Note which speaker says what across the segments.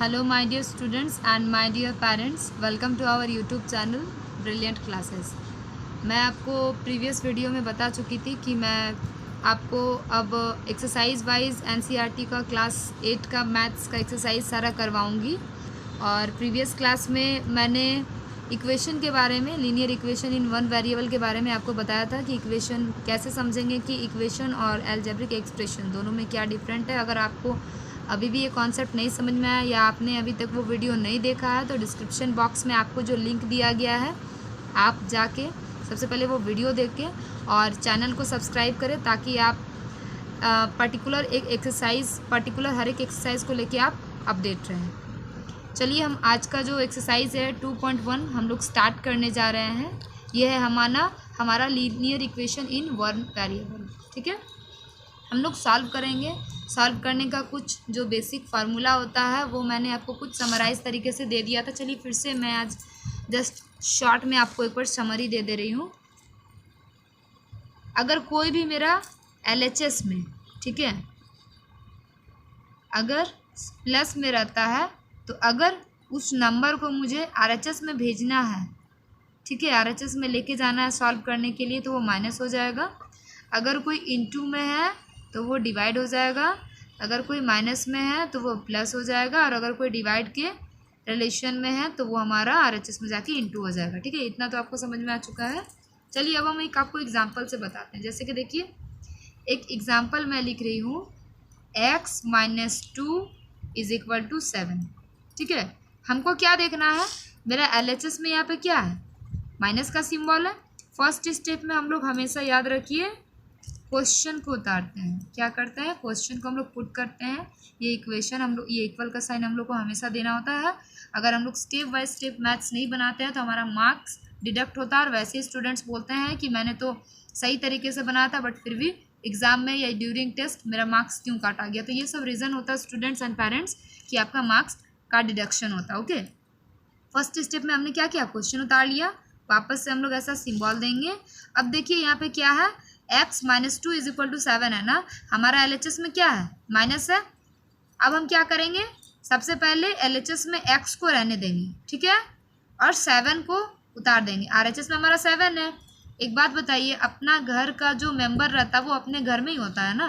Speaker 1: Hello my dear students and my dear parents, welcome to our YouTube channel Brilliant Classes। मैं आपको previous video में बता चुकी थी कि मैं आपको अब एक्सरसाइज वाइज एनसीईआरटी का क्लास 8 का मैथ्स का एक्सरसाइज सारा करवाऊंगी। और प्रीवियस क्लास में मैंने इक्वेशन के बारे में, linear equation in one variable के बारे में आपको बताया था कि इक्वेशन कैसे समझेंगे, कि इक्वेशन और अलजेब्रिक एक्सप्रेशन दोनों में क्या डिफरेंट है। अगर आपको अभी भी ये कॉन्सेप्ट नहीं समझ में आया या आपने अभी तक वो वीडियो नहीं देखा है तो डिस्क्रिप्शन बॉक्स में आपको जो लिंक दिया गया है आप जाके सबसे पहले वो वीडियो देख के और चैनल को सब्सक्राइब करें ताकि आप पर्टिकुलर एक एक्सरसाइज, हर एक एक्सरसाइज को लेके आप अपडेट रहें। चलिए हम आज का जो एक्सरसाइज है 2.1 हम लोग स्टार्ट करने जा रहे हैं। ये है हमारा linear equation in one variable. ठीक है, हम लोग सॉल्व करेंगे। सॉल्व करने का कुछ जो बेसिक फार्मूला होता है वो मैंने आपको कुछ समराइज तरीके से दे दिया था। चलिए फिर से मैं आज जस्ट शॉर्ट में आपको एक बार समरी दे रही हूँ। अगर कोई भी मेरा LHS में, ठीक है, अगर प्लस में रहता है तो अगर उस नंबर को मुझे RHS में भेजना है, ठीक है, RHS में लेके जाना है सॉल्व करने के लिए, तो वो माइनस हो जाएगा। अगर कोई इनटू में है तो वो डिवाइड हो जाएगा। अगर कोई माइनस में है तो वो प्लस हो जाएगा। और अगर कोई डिवाइड के रिलेशन में है तो वो हमारा RHS में जाके इनटू हो जाएगा। ठीक है, इतना तो आपको समझ में आ चुका है। चलिए अब हम एक आपको एग्जांपल से बताते हैं। जैसे कि देखिए, एक एग्जांपल मैं लिख रही हूँ, x - 2 = 7। ठीक है, हमको क्या देखना है, मेरा LHS में यहाँ पे क्या है, माइनस का सिंबल है। फर्स्ट स्टेप में हम लोग हमेशा याद रखिए क्वेश्चन को उतारते हैं। क्या करते हैं, क्वेश्चन को हम लोग पुट करते हैं। ये इक्वेशन हम लोग, ये इक्वल का साइन हम लोग को हमेशा देना होता है। अगर हम लोग स्टेप बाय स्टेप मैथ्स नहीं बनाते हैं तो हमारा मार्क्स डिडक्ट होता है। और वैसे ही स्टूडेंट्स बोलते हैं कि मैंने तो सही तरीके से बनाया था बट फिर भी एग्जाम में या ड्यूरिंग टेस्ट मेरा मार्क्स क्यों काटा गया। तो ये सब रीज़न होता है स्टूडेंट्स एंड पेरेंट्स कि आपका मार्क्स का डिडक्शन होता है। ओके, फर्स्ट स्टेप में हमने क्या किया, क्वेश्चन उतार लिया। वापस से हम लोग ऐसा सिंबल देंगे। अब देखिए यहाँ पे क्या है, x - 2 = 7 है ना, हमारा LHS में क्या है, माइनस है। अब हम क्या करेंगे, सबसे पहले LHS में x को रहने देंगे, ठीक है, और 7 को उतार देंगे। RHS में हमारा 7 है। एक बात बताइए, अपना घर का जो मेंबर रहता है वो अपने घर में ही होता है ना।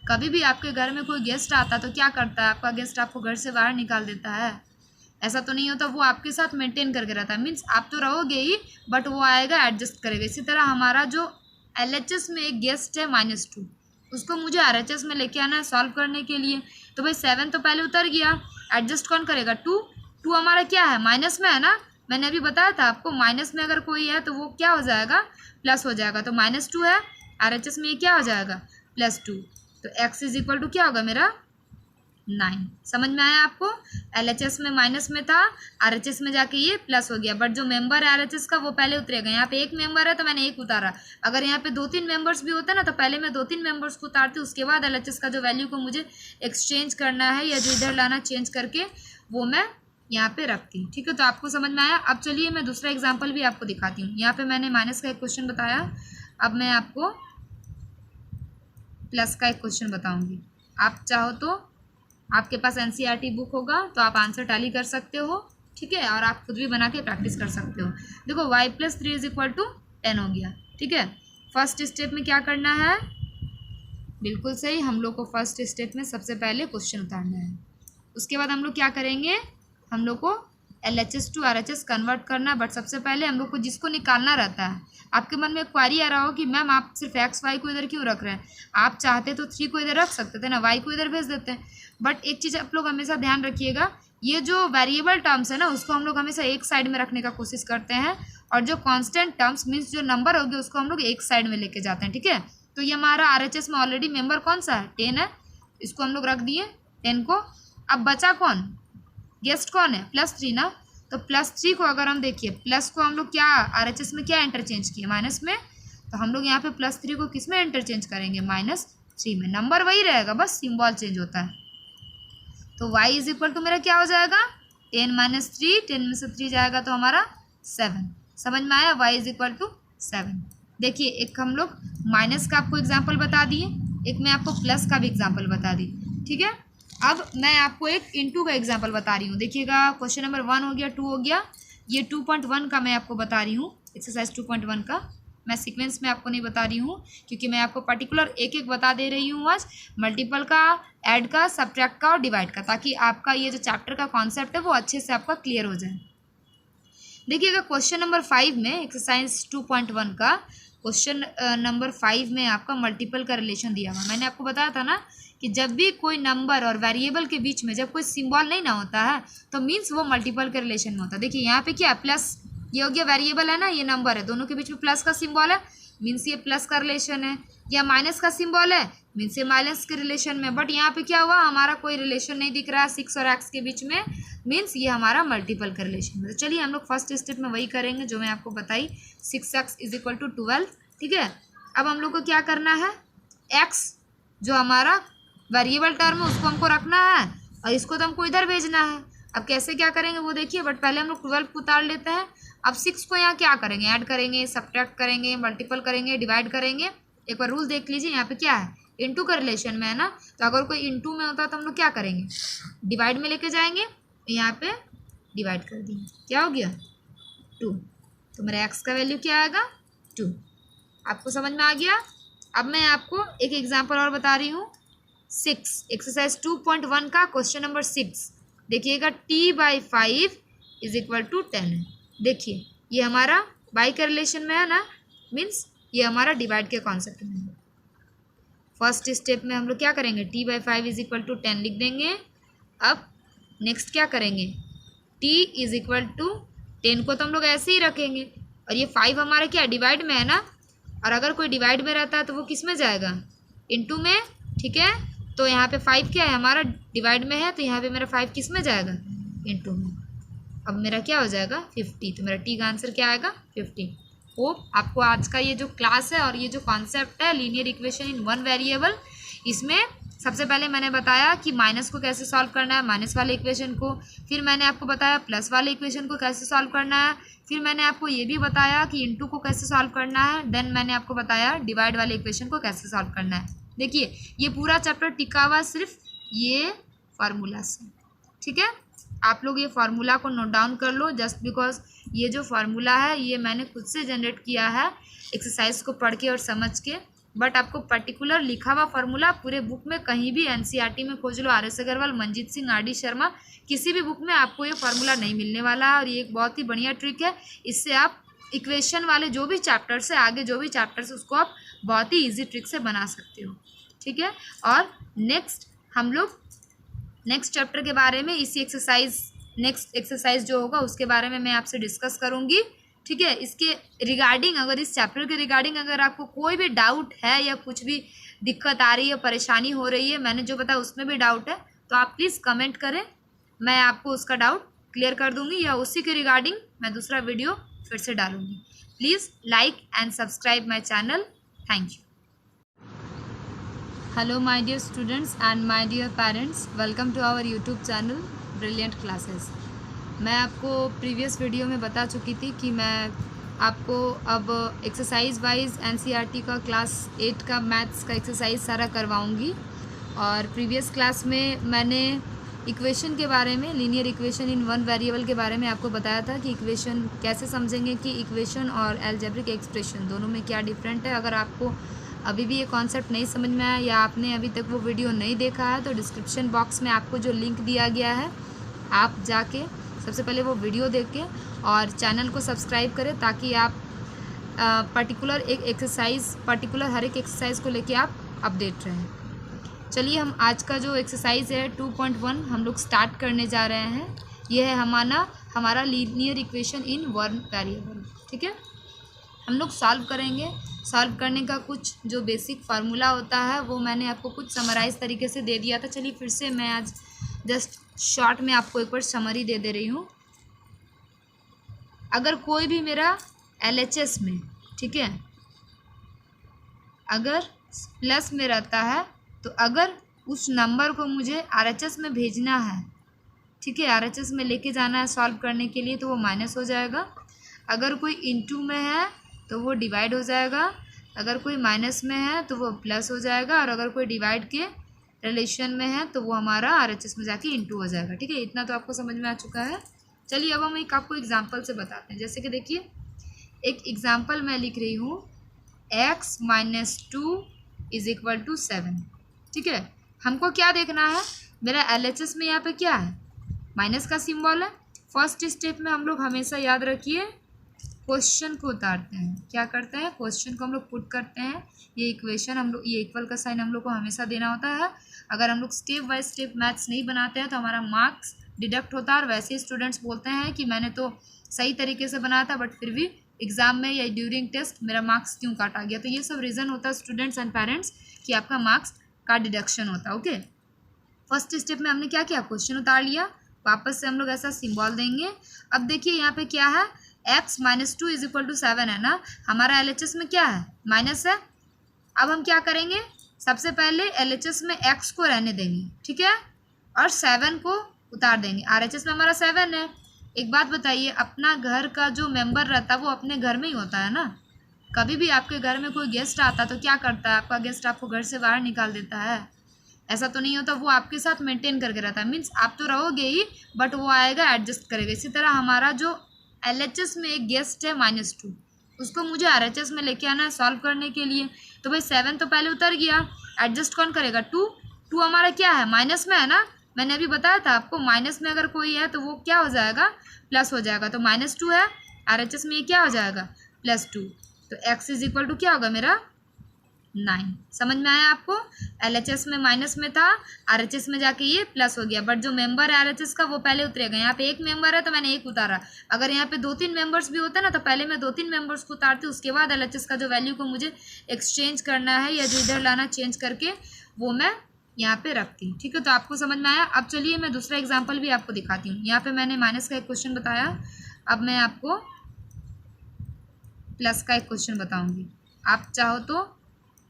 Speaker 1: कभी भी आपके घर में कोई गेस्ट आता है तो क्या करता है, आपका गेस्ट आपको घर से बाहर निकाल देता है, ऐसा तो नहीं होता। वो आपके साथ मेंटेन करके रहता है, मीन्स आप तो रहोगे ही बट वो आएगा एडजस्ट करेगा। इसी तरह हमारा जो LHS में एक गेस्ट है -2, उसको मुझे RHS में लेके आना है सॉल्व करने के लिए। तो भाई 7 तो पहले उतर गया, एडजस्ट कौन करेगा, 2 हमारा क्या है, माइनस में है ना। मैंने अभी बताया था आपको, माइनस में अगर कोई है तो वो क्या हो जाएगा, प्लस हो जाएगा। तो -2 है, RHS में ये क्या हो जाएगा, +2। तो x = क्या होगा मेरा, 9। समझ में आया आपको, LHS में माइनस में था, RHS में जाके ये प्लस हो गया। बट जो मेंबर है RHS का वो पहले उतरेगा। यहाँ पे एक मेंबर है तो मैंने एक उतारा। अगर यहाँ पे 2-3 मेंबर्स भी होते ना तो पहले मैं 2-3 मेंबर्स को उतारती, उसके बाद LHS का जो वैल्यू को मुझे एक्सचेंज करना है या जो इधर लाना चेंज करके वो मैं यहाँ पे रखती हूँ। ठीक है, तो आपको समझ में आया। अब चलिए मैं दूसरा एग्जाम्पल भी आपको दिखाती हूँ। यहाँ पे मैंने माइनस का एक क्वेश्चन बताया, अब मैं आपको प्लस का एक क्वेश्चन बताऊँगी। आप चाहो तो आपके पास NCERT बुक होगा तो आप आंसर टैली कर सकते हो, ठीक है, और आप खुद भी बना के प्रैक्टिस कर सकते हो। देखो y + 3 = 10 हो गया। ठीक है, फर्स्ट स्टेप में क्या करना है, बिल्कुल सही, हम लोग को फर्स्ट स्टेप में सबसे पहले क्वेश्चन उतारना है। उसके बाद हम लोग क्या करेंगे, हम लोग को LHS to RHS कन्वर्ट करना है। बट सबसे पहले हम लोग को जिसको निकालना रहता है, आपके मन में क्वारी आ रहा हो कि मैम आप सिर्फ x y को इधर क्यों रख रहे हैं, आप चाहते तो 3 को इधर रख सकते थे ना, y को इधर भेज देते हैं। बट एक चीज़ आप लोग हमेशा ध्यान रखिएगा, ये जो वेरिएबल टर्म्स है ना उसको हम लोग हमेशा एक साइड में रखने का कोशिश करते हैं, और जो कांस्टेंट टर्म्स मीन्स जो नंबर होगी उसको हम लोग एक साइड में लेके जाते हैं। ठीक है, तो ये हमारा RHS में ऑलरेडी मेंबर कौन सा है, 10 है, इसको हम लोग रख दिए 10 को। अब बचा कौन, गेस्ट कौन है, +3 ना। तो +3 को अगर हम देखिए, प्लस को हम लोग क्या RHS में क्या इंटरचेंज किए, माइनस में, तो हम लोग यहाँ पे +3 को किस में इंटरचेंज करेंगे, -3 में। नंबर वही रहेगा, बस सिंबल चेंज होता है। तो y = मेरा क्या हो जाएगा, 10 - 3, 10 में से 3 जाएगा तो हमारा 7। समझ में आया, y = 7। देखिए, एक हम लोग माइनस का आपको एग्जाम्पल बता दिए, एक मैं आपको प्लस का भी एग्जाम्पल बता दी। ठीक है, अब मैं आपको एक इनटू का एग्जांपल बता रही हूँ। देखिएगा, क्वेश्चन नंबर 1 हो गया, 2 हो गया, ये 2.1 का मैं आपको बता रही हूँ, एक्सरसाइज 2.1 का। मैं सीक्वेंस में आपको नहीं बता रही हूँ क्योंकि मैं आपको पर्टिकुलर एक एक बता दे रही हूँ आज, मल्टीपल का, ऐड का, सब्ट्रैक्ट का और डिवाइड का, ताकि आपका ये जो चैप्टर का कॉन्सेप्ट है वो अच्छे से आपका क्लियर हो जाए। देखिएगा, क्वेश्चन नंबर 5 में, एक्सरसाइज 2.1 का क्वेश्चन नंबर 5 में आपका मल्टीपल का रिलेशन दिया हुआ। मैंने आपको बताया था ना कि जब भी कोई नंबर और वेरिएबल के बीच में जब कोई सिंबल नहीं ना होता है तो मीन्स वो मल्टीपल के रिलेशन में होता है। देखिए यहाँ पे क्या है, प्लस, ये हो गया वेरिएबल है ना, ये नंबर है, दोनों के बीच में प्लस का सिंबल है, मीन्स ये प्लस का रिलेशन है, या माइनस का सिंबल है, मीन्स ये माइनस के रिलेशन में। बट यहाँ पे क्या हुआ, हमारा कोई रिलेशन नहीं दिख रहा है 6 और x के बीच में, मीन्स ये हमारा मल्टीपल का रिलेशन है। तो चलिए हम लोग फर्स्ट स्टेप में वही करेंगे जो मैं आपको बताई, 6x = 12। ठीक है, अब हम लोग को क्या करना है, x जो हमारा वेरिएबल टर्म है उसको हमको रखना है और इसको तो हमको इधर भेजना है। अब कैसे क्या करेंगे वो देखिए, बट पहले हम लोग 12 को उतार लेते हैं। अब 6 को यहाँ क्या करेंगे, ऐड करेंगे, सब्ट्रैक्ट करेंगे, मल्टीपल करेंगे, डिवाइड करेंगे। एक बार रूल देख लीजिए, यहाँ पे क्या है, इनटू का रिलेशन में है ना, तो अगर कोई इनटू में होता तो हम लोग क्या करेंगे, डिवाइड में लेके जाएंगे, यहाँ पे डिवाइड कर दिए, क्या हो गया 2, तो मेरा x का वैल्यू क्या आएगा 2। आपको समझ में आ गया। अब मैं आपको एक एग्जाम्पल और बता रही हूँ, 6, एक्सरसाइज 2.1 का क्वेश्चन नंबर 6। देखिएगा, t/5 = 10 है। देखिए ये हमारा बाई के रिलेशन में है ना, मीन्स ये हमारा डिवाइड के कॉन्सेप्ट में है। फर्स्ट स्टेप में हम लोग क्या करेंगे, t/5 = 10 लिख देंगे। अब नेक्स्ट क्या करेंगे, t = 10 को तो हम लोग ऐसे ही रखेंगे, और ये 5 हमारा क्या डिवाइड में है ना, और अगर कोई डिवाइड में रहता है तो वो किस में जाएगा, इनटू में। ठीक है, तो यहाँ पे 5 क्या है हमारा डिवाइड में है, तो यहाँ पे मेरा 5 किस में जाएगा, इनटू में। अब मेरा क्या हो जाएगा 50, तो मेरा टी का आंसर क्या आएगा 50। होप आपको आज का ये जो क्लास है और ये जो कॉन्सेप्ट है linear equation in one variable, इसमें सबसे पहले मैंने बताया कि माइनस को कैसे सॉल्व करना है, माइनस वाले इक्वेशन को, फिर मैंने आपको बताया प्लस वाले इक्वेशन को कैसे सॉल्व करना है, फिर मैंने आपको ये भी बताया कि इनटू को कैसे सॉल्व करना है, देन मैंने आपको बताया डिवाइड वाले इक्वेशन को कैसे सॉल्व करना है। देखिए ये पूरा चैप्टर टिका हुआ सिर्फ ये फार्मूला से। ठीक है, आप लोग ये फार्मूला को नोट डाउन कर लो, जस्ट बिकॉज ये जो फार्मूला है ये मैंने खुद से जनरेट किया है एक्सरसाइज को पढ़ के और समझ के। बट आपको पर्टिकुलर लिखा हुआ फार्मूला पूरे बुक में कहीं भी एनसीईआरटी में खोज लो, RS अग्रवाल, मंजीत सिंह, RD शर्मा, किसी भी बुक में आपको ये फार्मूला नहीं मिलने वाला है। और ये एक बहुत ही बढ़िया ट्रिक है, इससे आप इक्वेशन वाले जो भी चैप्टर्स है, आगे जो भी चैप्टर्स, उसको आप बहुत ही ईजी ट्रिक से बना सकते हो। ठीक है, और नेक्स्ट हम लोग नेक्स्ट चैप्टर के बारे में, इसी एक्सरसाइज, नेक्स्ट एक्सरसाइज जो होगा उसके बारे में मैं आपसे डिस्कस करूँगी। ठीक है, इसके रिगार्डिंग, अगर इस चैप्टर के रिगार्डिंग अगर आपको कोई भी डाउट है या कुछ भी दिक्कत आ रही है, परेशानी हो रही है, मैंने जो बताया उसमें भी डाउट है, तो आप प्लीज़ कमेंट करें, मैं आपको उसका डाउट क्लियर कर दूँगी, या उसी के रिगार्डिंग मैं दूसरा वीडियो फिर से डालूँगी। Please like and subscribe my channel. Thank you. Hello my dear students and my dear parents, welcome to our YouTube channel brilliant classes. मैं आपको प्रीवियस वीडियो में बता चुकी थी कि मैं आपको अब एक्सरसाइज वाइज एनसीईआरटी का क्लास 8 का मैथ्स का एक्सरसाइज सारा करवाऊंगी। और प्रीवियस क्लास में मैंने इक्वेशन के बारे में, linear equation in one variable के बारे में आपको बताया था कि इक्वेशन कैसे समझेंगे, कि इक्वेशन और अलजेब्रिक एक्सप्रेशन दोनों में क्या डिफरेंट है। अगर आपको अभी भी ये कॉन्सेप्ट नहीं समझ में आया या आपने अभी तक वो वीडियो नहीं देखा है, तो डिस्क्रिप्शन बॉक्स में आपको जो लिंक दिया गया है, आप जाके सबसे पहले वो वीडियो देख के और चैनल को सब्सक्राइब करें, ताकि आप पर्टिकुलर एक एक्सरसाइज, पर्टिकुलर हर एक एक्सरसाइज को लेके आप अपडेट रहें। चलिए हम आज का जो एक्सरसाइज है 2.1 हम लोग स्टार्ट करने जा रहे हैं। यह है हमारा linear equation in one variable. ठीक है, हम लोग सॉल्व करेंगे। सॉल्व करने का कुछ जो बेसिक फार्मूला होता है वो मैंने आपको कुछ समराइज तरीके से दे दिया था। चलिए फिर से मैं आज जस्ट शॉर्ट में आपको एक बार समरी दे रही हूँ। अगर कोई भी मेरा LHS में, ठीक है, अगर प्लस में रहता है, तो अगर उस नंबर को मुझे RHS में भेजना है, ठीक है, RHS में लेके जाना है सॉल्व करने के लिए, तो वो माइनस हो जाएगा। अगर कोई इनटू में है तो वो डिवाइड हो जाएगा, अगर कोई माइनस में है तो वो प्लस हो जाएगा, और अगर कोई डिवाइड के रिलेशन में है तो वो हमारा RHS में जाके इंटू हो जाएगा। ठीक है, इतना तो आपको समझ में आ चुका है। चलिए अब हम एक आपको एग्जाम्पल से बताते हैं। जैसे कि देखिए, एक एग्जाम्पल मैं लिख रही हूँ, x - 2 = 7। ठीक है, हमको क्या देखना है, मेरा LHS में यहाँ पे क्या है, माइनस का सिंबल है। फर्स्ट स्टेप में हम लोग हमेशा याद रखिए क्वेश्चन को उतारते हैं। क्या करते हैं, क्वेश्चन को हम लोग पुट करते हैं। ये इक्वेशन हम लोग, ये इक्वल का साइन हम लोग को हमेशा देना होता है। अगर हम लोग स्टेप बाय स्टेप मैथ्स नहीं बनाते हैं तो हमारा मार्क्स डिडक्ट होता है। और वैसे ही स्टूडेंट्स बोलते हैं कि मैंने तो सही तरीके से बनाया था बट फिर भी एग्जाम में या ड्यूरिंग टेस्ट मेरा मार्क्स क्यों काटा गया। तो ये सब रीज़न होता है स्टूडेंट्स एंड पेरेंट्स कि आपका मार्क्स का डिडक्शन होता है। ओके, फर्स्ट स्टेप में हमने क्या किया, क्वेश्चन उतार लिया। वापस से हम लोग ऐसा सिंबल देंगे। अब देखिए यहाँ पे क्या है, x - 2 = 7 है ना, हमारा LHS में क्या है, माइनस है। अब हम क्या करेंगे, सबसे पहले LHS में x को रहने देंगे, ठीक है, और 7 को उतार देंगे। RHS में हमारा 7 है। एक बात बताइए, अपना घर का जो मेंबर रहता है वो अपने घर में ही होता है ना। कभी भी आपके घर में कोई गेस्ट आता है तो क्या करता है, आपका गेस्ट आपको घर से बाहर निकाल देता है, ऐसा तो नहीं होता। वो आपके साथ मेंटेन करके रहता है, मीन्स आप तो रहोगे ही बट वो आएगा एडजस्ट करेगा। इसी तरह हमारा जो LHS में एक गेस्ट है -2, उसको मुझे RHS में लेके आना है सॉल्व करने के लिए। तो भाई 7 तो पहले उतर गया, एडजस्ट कौन करेगा, 2 हमारा क्या है, माइनस में है ना। मैंने अभी बताया था आपको, माइनस में अगर कोई है तो वो क्या हो जाएगा, प्लस हो जाएगा। तो -2 है, RHS में ये क्या हो जाएगा, +2। तो x = क्या होगा मेरा, 9। समझ में आया आपको, LHS में माइनस में था, RHS में जाके ये प्लस हो गया। बट जो मेंबर है RHS का वो पहले उतरेगा। यहाँ पे एक मेंबर है तो मैंने एक उतारा। अगर यहाँ पे 2-3 मेंबर्स भी होते ना तो पहले मैं 2-3 मेंबर्स को उतारती, उसके बाद LHS का जो वैल्यू को मुझे एक्सचेंज करना है या जो इधर लाना चेंज करके वो मैं यहाँ पे रखती हूँ। ठीक है, तो आपको समझ में आया। अब चलिए मैं दूसरा एग्जाम्पल भी आपको दिखाती हूँ। यहाँ पे मैंने माइनस का एक क्वेश्चन बताया, अब मैं आपको प्लस का एक क्वेश्चन बताऊँगी। आप चाहो तो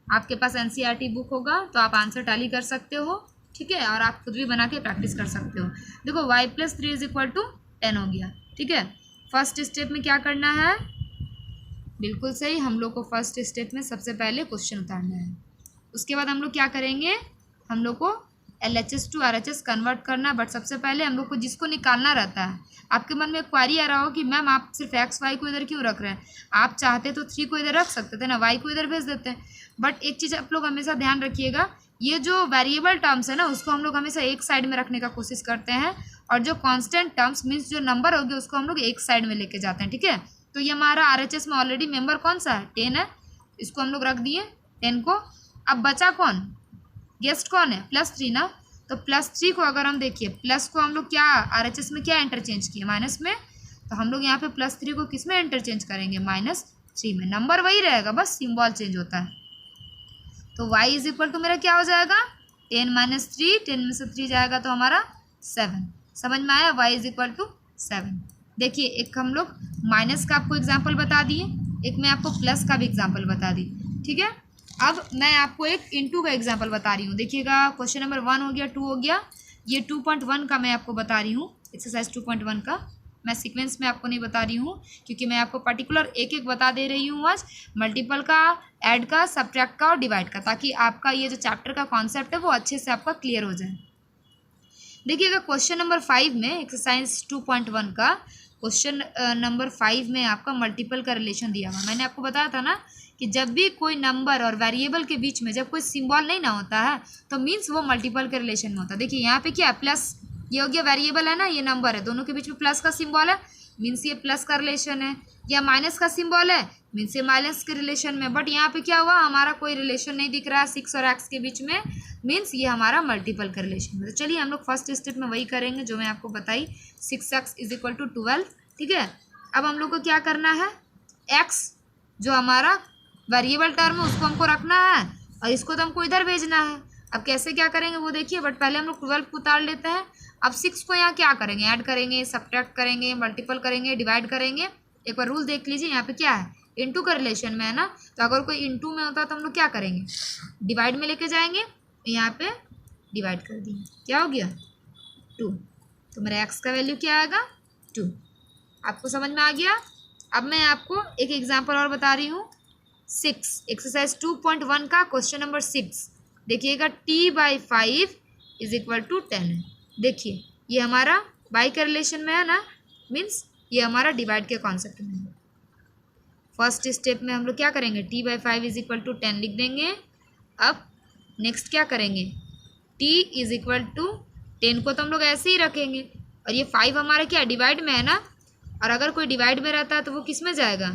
Speaker 1: आपके पास NCERT बुक होगा तो आप आंसर टैली कर सकते हो, ठीक है, और आप खुद भी बना के प्रैक्टिस कर सकते हो। देखो y + 3 = 10 हो गया। ठीक है, फर्स्ट स्टेप में क्या करना है, बिल्कुल सही, हम लोग को फर्स्ट स्टेप में सबसे पहले क्वेश्चन उतारना है। उसके बाद हम लोग क्या करेंगे, हम लोग को LHS to RHS कन्वर्ट करना। बट सबसे पहले हम लोग को जिसको निकालना रहता है, आपके मन में क्वारी आ रहा हो कि मैम आप सिर्फ x y को इधर क्यों रख रहे हैं, आप चाहते तो 3 को इधर रख सकते थे ना, y को इधर भेज देते हैं। बट एक चीज़ आप लोग हमेशा ध्यान रखिएगा, ये जो वेरिएबल टर्म्स है ना उसको हम लोग हमेशा एक साइड में रखने का कोशिश करते हैं, और जो कांस्टेंट टर्म्स मीन्स जो नंबर होगी उसको हम लोग एक साइड में लेके जाते हैं। ठीक है, तो ये हमारा RHS में ऑलरेडी मेंबर कौन सा है, 10 है, इसको हम लोग रख दिए 10 को। अब बचा कौन, गेस्ट कौन है, +3 ना। तो +3 को अगर हम देखिए, प्लस को हम लोग क्या RHS में क्या इंटरचेंज किए, माइनस में, तो हम लोग यहाँ पे +3 को किस में इंटरचेंज करेंगे, -3 में। नंबर वही रहेगा, बस सिंबल चेंज होता है। तो y = मेरा क्या हो जाएगा, 10 - 3, 10 में से 3 जाएगा तो हमारा 7। समझ में आया, y = 7। देखिए, एक हम लोग माइनस का आपको एग्जाम्पल बता दिए, एक मैं आपको प्लस का भी एग्जाम्पल बता दी। ठीक है, अब मैं आपको एक इंटू का एग्जाम्पल बता रही हूँ। देखिएगा, क्वेश्चन नंबर 1 हो गया, 2 हो गया, ये 2.1 का मैं आपको बता रही हूँ, एक्सरसाइज 2.1 का। मैं सीक्वेंस में आपको नहीं बता रही हूँ क्योंकि मैं आपको पर्टिकुलर एक एक बता दे रही हूँ आज, मल्टीपल का, ऐड का, सब्ट्रैक्ट का और डिवाइड का, ताकि आपका ये जो चैप्टर का कॉन्सेप्ट है वो अच्छे से आपका क्लियर हो जाए। देखिएगा, क्वेश्चन नंबर 5 में, एक्सरसाइज 2.1 का क्वेश्चन नंबर 5 में आपका मल्टीपल का रिलेशन दिया हुआ। मैंने आपको बताया था ना कि जब भी कोई नंबर और वेरिएबल के बीच में जब कोई सिंबल नहीं ना होता है तो मीन्स वो मल्टीपल के रिलेशन में होता है। देखिए यहाँ पे क्या है, प्लस, ये हो गया वेरिएबल है ना, ये नंबर है, दोनों के बीच में प्लस का सिंबल है, मीन्स ये प्लस का रिलेशन है। या माइनस का सिंबल है, मीन्स ये माइनस के रिलेशन में। बट यहाँ पे क्या हुआ, हमारा कोई रिलेशन नहीं दिख रहा है 6 और x के बीच में, मीन्स ये हमारा मल्टीपल का रिलेशन है। तो चलिए हम लोग फर्स्ट स्टेप में वही करेंगे जो मैं आपको बताई, 6x = 12। ठीक है, अब हम लोग को क्या करना है, x जो हमारा वेरिएबल टर्म है उसको हमको रखना है और इसको तो हमको इधर भेजना है। अब कैसे क्या करेंगे वो देखिए, बट पहले हम लोग 12 को उतार लेते हैं। अब 6 को यहाँ क्या करेंगे, ऐड करेंगे, सब्ट्रैक्ट करेंगे, मल्टीपल करेंगे, डिवाइड करेंगे। एक बार रूल देख लीजिए, यहाँ पे क्या है, इंटू का रिलेशन में है ना, तो अगर कोई इंटू में होता तो हम लोग क्या करेंगे, डिवाइड में लेके जाएंगे, यहाँ पे डिवाइड कर दिए, क्या हो गया 2। तो मेरा x का वैल्यू क्या आएगा, 2। आपको समझ में आ गया। अब मैं आपको एक एग्जाम्पल और बता रही हूँ, 6, एक्सरसाइज 2.1 का क्वेश्चन नंबर 6। देखिएगा t/5 इज इक्वल टू 10 है। देखिए ये हमारा बाई का रिलेशन में है ना, मीन्स ये हमारा डिवाइड के कॉन्सेप्ट में है। फर्स्ट स्टेप में हम लोग क्या करेंगे, t/5 इज इक्वल टू 10 लिख देंगे। अब नेक्स्ट क्या करेंगे, t इज इक्वल टू 10 को तो हम लोग ऐसे ही रखेंगे, और ये 5 हमारा क्या डिवाइड में है ना, और अगर कोई डिवाइड में रहता है तो वो किस में जाएगा,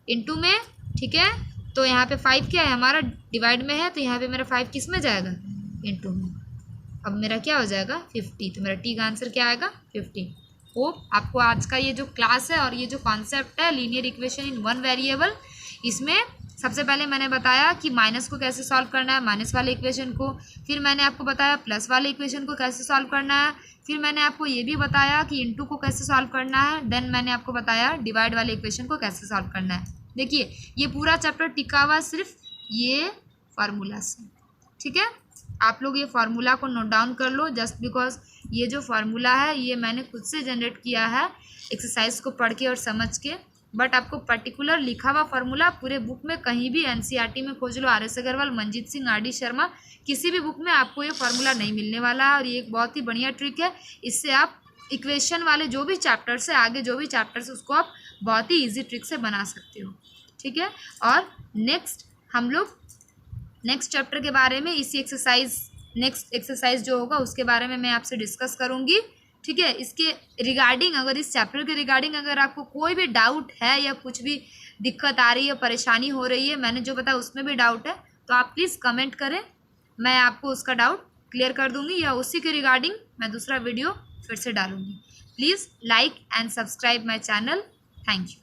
Speaker 1: इनटू में। ठीक है, तो यहाँ पे 5 क्या है हमारा डिवाइड में है, तो यहाँ पे मेरा 5 किस में जाएगा, इनटू में। अब मेरा क्या हो जाएगा 50, तो मेरा टी का आंसर क्या आएगा 50। होप आपको आज का ये जो क्लास है और ये जो कॉन्सेप्ट है linear equation in one variable, इसमें सबसे पहले मैंने बताया कि माइनस को कैसे सॉल्व करना है, माइनस वाले इक्वेशन को, फिर मैंने आपको बताया प्लस वाले इक्वेशन को कैसे सॉल्व करना है, फिर मैंने आपको ये भी बताया कि इनटू को कैसे सॉल्व करना है, देन मैंने आपको बताया डिवाइड वाले इक्वेशन को कैसे सॉल्व करना है। देखिए ये पूरा चैप्टर टिका हुआ सिर्फ ये फार्मूला से। ठीक है, आप लोग ये फार्मूला को नोट डाउन कर लो, जस्ट बिकॉज ये जो फार्मूला है ये मैंने खुद से जनरेट किया है एक्सरसाइज को पढ़ के और समझ के, बट आपको पर्टिकुलर लिखा हुआ फार्मूला पूरे बुक में कहीं भी एनसीईआरटी में खोज लो, RS अग्रवाल, मंजीत सिंह, RD शर्मा, किसी भी बुक में आपको ये फार्मूला नहीं मिलने वाला है। और ये एक बहुत ही बढ़िया ट्रिक है, इससे आप इक्वेशन वाले जो भी चैप्टर्स है, आगे जो भी चैप्टर्स है उसको आप बहुत ही ईजी ट्रिक से बना सकते हो। ठीक है, और नेक्स्ट हम लोग नेक्स्ट चैप्टर के बारे में इसी नेक्स्ट एक्सरसाइज जो होगा उसके बारे में मैं आपसे डिस्कस करूँगी। ठीक है, इसके रिगार्डिंग अगर इस चैप्टर के रिगार्डिंग अगर आपको कोई भी डाउट है या कुछ भी दिक्कत आ रही है, परेशानी हो रही है, मैंने जो बताया उसमें भी डाउट है, तो आप प्लीज़ कमेंट करें, मैं आपको उसका डाउट क्लियर कर दूंगी, या उसी के रिगार्डिंग मैं दूसरा वीडियो फिर से डालूंगी। Please like and subscribe my channel. Thank you.